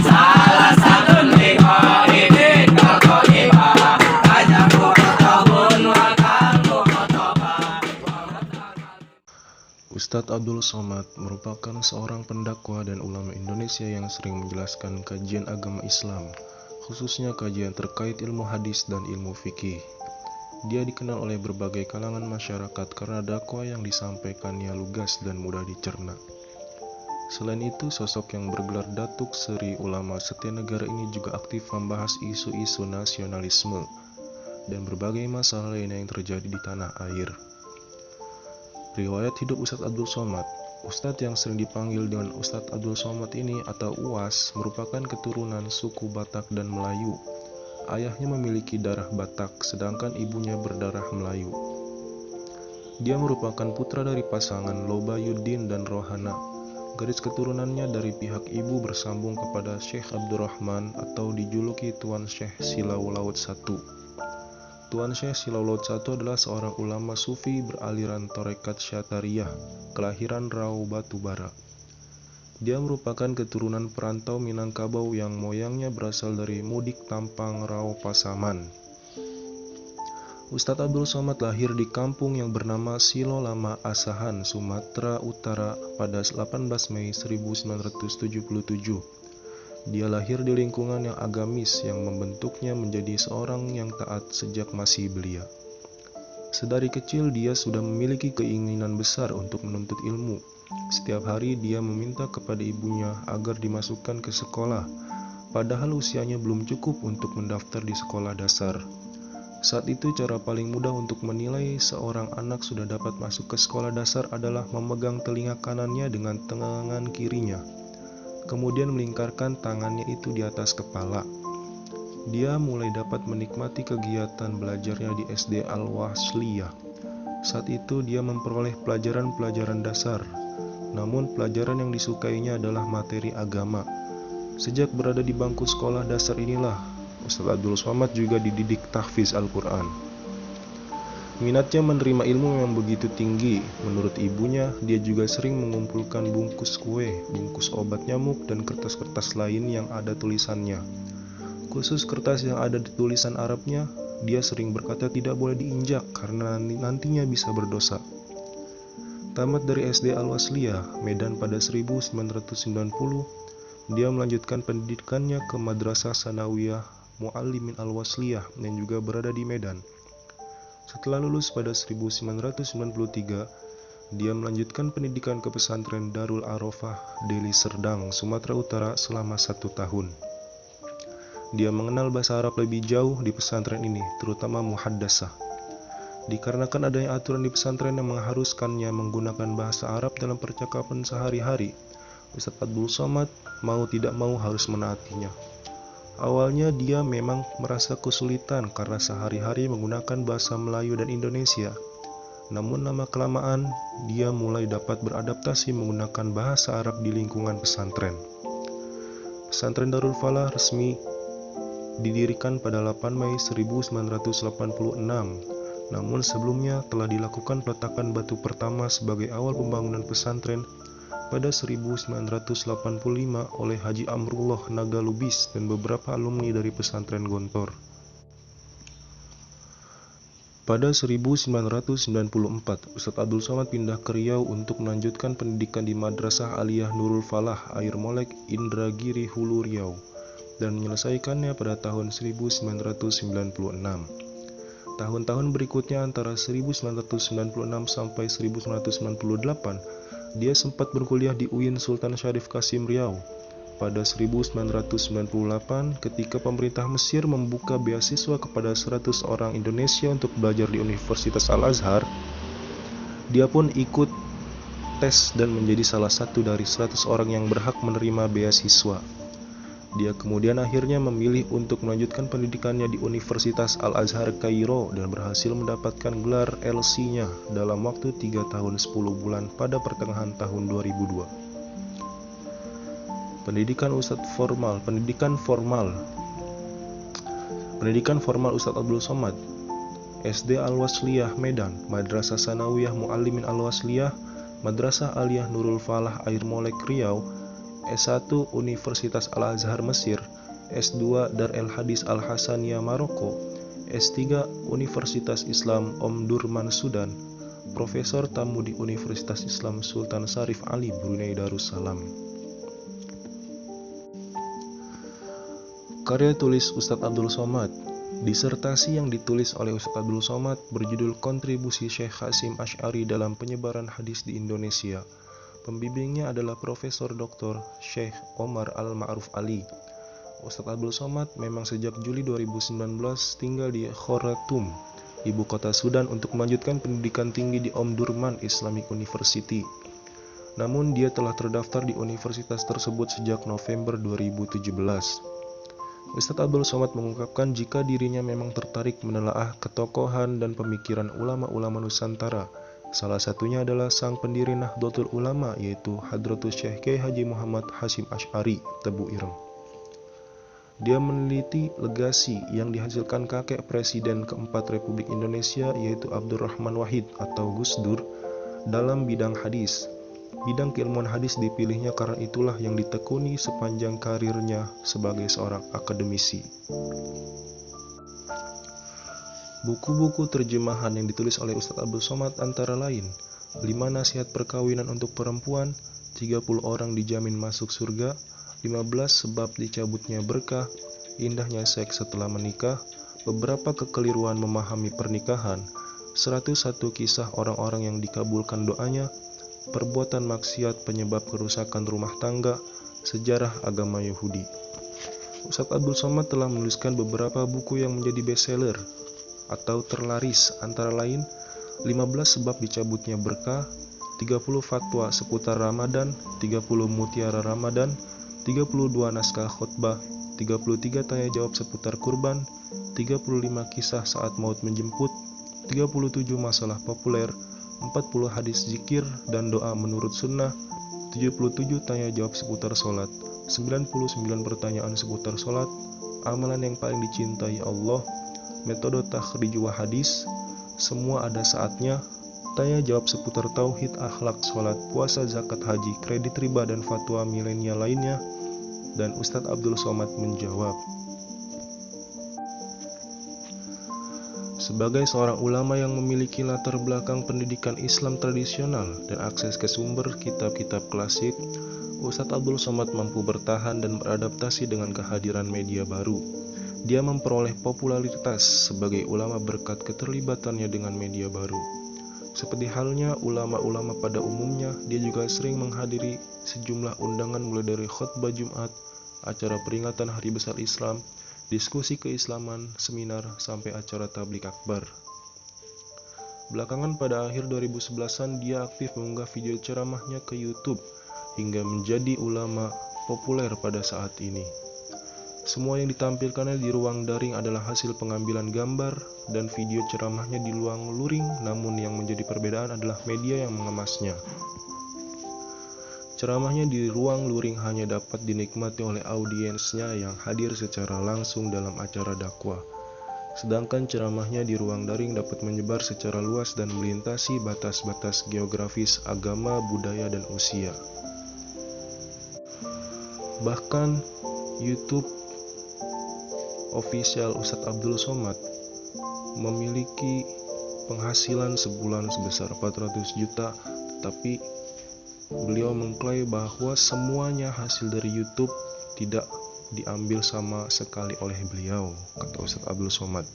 salah satu ini kalkoiba ajaku kotobun wakalmu kotoba. Ustadz Abdul Somad merupakan seorang pendakwah dan ulama Indonesia yang sering menjelaskan kajian agama Islam, khususnya kajian terkait ilmu hadis dan ilmu fikih. Dia dikenal oleh berbagai kalangan masyarakat karena dakwah yang disampaikannya lugas dan mudah dicerna. Selain itu, sosok yang bergelar Datuk Seri Ulama Setia Negara ini juga aktif membahas isu-isu nasionalisme dan berbagai masalah lainnya yang terjadi di tanah air. Riwayat hidup Ustadz Abdul Somad. Ustadz yang sering dipanggil dengan Ustadz Abdul Somad ini atau UAS merupakan keturunan suku Batak dan Melayu. Ayahnya memiliki darah Batak, sedangkan ibunya berdarah Melayu. Dia merupakan putra dari pasangan Lobayuddin dan Rohana. Garis keturunannya dari pihak ibu bersambung kepada Syekh Abdurrahman atau dijuluki Tuan Syekh Silau Laut I. Tuan Syekh Silau Laut I adalah seorang ulama sufi beraliran Tarekat Syatariyah, kelahiran Rau Batubara. Dia merupakan keturunan perantau Minangkabau yang moyangnya berasal dari Mudik Tampang Rau Pasaman. Ustadz Abdul Somad lahir di kampung yang bernama Silo Lama Asahan, Sumatera Utara pada 18 Mei 1977. Dia lahir di lingkungan yang agamis yang membentuknya menjadi seorang yang taat sejak masih belia. Sedari kecil dia sudah memiliki keinginan besar untuk menuntut ilmu. Setiap hari dia meminta kepada ibunya agar dimasukkan ke sekolah, padahal usianya belum cukup untuk mendaftar di sekolah dasar. Saat itu cara paling mudah untuk menilai seorang anak sudah dapat masuk ke sekolah dasar adalah memegang telinga kanannya dengan tangan kirinya, kemudian melingkarkan tangannya itu di atas kepala. Dia mulai dapat menikmati kegiatan belajarnya di SD Al-Wasliyah. Saat itu dia memperoleh pelajaran-pelajaran dasar, namun pelajaran yang disukainya adalah materi agama. Sejak berada di bangku sekolah dasar inilah, Ustadz Abdul Somad juga dididik tahfiz Al-Quran. Minatnya menerima ilmu yang begitu tinggi. Menurut ibunya, dia juga sering mengumpulkan bungkus kue, bungkus obat nyamuk, dan kertas-kertas lain yang ada tulisannya. Khusus kertas yang ada tulisan Arabnya, dia sering berkata tidak boleh diinjak karena nantinya bisa berdosa. Tamat dari SD Al-Wasliyah, Medan pada 1990, dia melanjutkan pendidikannya ke Madrasah Sanawiyah Muallimin Al-Wasliyah yang juga berada di Medan. Setelah lulus pada 1993, dia melanjutkan pendidikan ke pesantren Darul Arofah, Deli Serdang, Sumatera Utara selama 1 tahun. Dia mengenal bahasa Arab lebih jauh di pesantren ini, terutama muhaddasah. Dikarenakan adanya aturan di pesantren yang mengharuskannya menggunakan bahasa Arab dalam percakapan sehari-hari, Ustadz Abdul Somad mau tidak mau harus menaatinya. Awalnya dia memang merasa kesulitan karena sehari-hari menggunakan bahasa Melayu dan Indonesia. Namun lama-kelamaan dia mulai dapat beradaptasi menggunakan bahasa Arab di lingkungan pesantren. Pesantren Darul Falah resmi didirikan pada 8 Mei 1986. Namun sebelumnya telah dilakukan peletakan batu pertama sebagai awal pembangunan pesantren pada 1985 oleh Haji Amrullah Nagalubis dan beberapa alumni dari pesantren Gontor. Pada 1994, Ustadz Abdul Somad pindah ke Riau untuk melanjutkan pendidikan di Madrasah Aliyah Nurul Falah, Air Molek, Indragiri, Hulu, Riau, dan menyelesaikannya pada tahun 1996. Tahun-tahun berikutnya antara 1996 sampai 1998, dia sempat berkuliah di UIN Sultan Syarif Kasim Riau. Pada 1998, ketika pemerintah Mesir membuka beasiswa kepada 100 orang Indonesia untuk belajar di Universitas Al-Azhar, dia pun ikut tes dan menjadi salah satu dari 100 orang yang berhak menerima beasiswa. Dia kemudian akhirnya memilih untuk melanjutkan pendidikannya di Universitas Al-Azhar Kairo dan berhasil mendapatkan gelar LC-nya dalam waktu 3 tahun 10 bulan pada pertengahan tahun 2002. Pendidikan formal Ustadz Abdul Somad: SD Al-Wasliyah Medan, Madrasah Sanawiyah Muallimin Al-Wasliyah, Madrasah Aliyah Nurul Falah Air Molek Riau, S1 Universitas Al-Azhar Mesir, S2 Dar el Hadis Al-Hasaniyah Maroko, S3 Universitas Islam Omdurman Sudan, Profesor Tamu di Universitas Islam Sultan Syarif Ali Brunei Darussalam. Karya tulis Ustadz Abdul Somad. Disertasi yang ditulis oleh Ustadz Abdul Somad berjudul Kontribusi Syekh Hasyim Asy'ari dalam Penyebaran Hadis di Indonesia. Pembimbingnya adalah Profesor Dr. Syekh Omar Al-Ma'ruf Ali. Ustadz Abdul Somad memang sejak Juli 2019 tinggal di Khartoum, ibu kota Sudan, untuk melanjutkan pendidikan tinggi di Omdurman Islamic University. Namun dia telah terdaftar di universitas tersebut sejak November 2017. Ustadz Abdul Somad mengungkapkan jika dirinya memang tertarik menelaah ketokohan dan pemikiran ulama-ulama Nusantara. Salah satunya adalah sang pendiri Nahdlatul Ulama, yaitu Hadratus Syekh Kyai Haji Muhammad Hasyim Asy'ari Tebu Ireng. Dia meneliti legasi yang dihasilkan kakek Presiden keempat Republik Indonesia, yaitu Abdurrahman Wahid atau Gus Dur, dalam bidang hadis. Bidang keilmuan hadis dipilihnya karena itulah yang ditekuni sepanjang karirnya sebagai seorang akademisi. Buku-buku terjemahan yang ditulis oleh Ustadz Abdul Somad antara lain 5 Nasihat Perkawinan untuk Perempuan, 30 Orang Dijamin Masuk Surga, 15 Sebab Dicabutnya Berkah, Indahnya Seks Setelah Menikah, Beberapa Kekeliruan Memahami Pernikahan, 101 Kisah Orang-orang yang Dikabulkan Doanya, Perbuatan Maksiat Penyebab Kerusakan Rumah Tangga, Sejarah Agama Yahudi. Ustadz Abdul Somad telah menuliskan beberapa buku yang menjadi bestseller atau terlaris, antara lain 15 Sebab Dicabutnya Berkah, 30 Fatwa Seputar Ramadan, 30 Mutiara Ramadan, 32 Naskah Khotbah, 33 Tanya Jawab Seputar Kurban, 35 Kisah Saat Maut Menjemput, 37 Masalah Populer, 40 Hadis Zikir dan Doa Menurut Sunnah, 77 Tanya Jawab Seputar Sholat, 99 Pertanyaan Seputar Sholat, Amalan yang Paling Dicintai Allah, Metode Takhrij Hadis, Semua Ada Saatnya, Tanya Jawab Seputar Tauhid, Akhlak, Sholat, Puasa, Zakat, Haji, Kredit Riba dan Fatwa Milenial lainnya, dan Ustadz Abdul Somad menjawab. Sebagai seorang ulama yang memiliki latar belakang pendidikan Islam tradisional dan akses ke sumber kitab-kitab klasik, Ustadz Abdul Somad mampu bertahan dan beradaptasi dengan kehadiran media baru. Dia memperoleh popularitas sebagai ulama berkat keterlibatannya dengan media baru. Seperti halnya ulama-ulama pada umumnya, dia juga sering menghadiri sejumlah undangan mulai dari khutbah Jumat, acara peringatan Hari Besar Islam, diskusi keislaman, seminar, sampai acara tabligh akbar. Belakangan pada akhir 2011-an dia aktif mengunggah video ceramahnya ke YouTube hingga menjadi ulama populer pada saat ini. Semua yang ditampilkannya di ruang daring adalah hasil pengambilan gambar dan video ceramahnya di ruang luring, namun yang menjadi perbedaan adalah media yang mengemasnya. Ceramahnya di ruang luring hanya dapat dinikmati oleh audiensnya yang hadir secara langsung dalam acara dakwah. Sedangkan ceramahnya di ruang daring dapat menyebar secara luas dan melintasi batas-batas geografis, agama, budaya, dan usia. Bahkan YouTube official Ustadz Abdul Somad memiliki penghasilan sebulan sebesar 400 juta, tetapi beliau mengklaim bahwa semuanya hasil dari YouTube tidak diambil sama sekali oleh beliau, kata Ustadz Abdul Somad.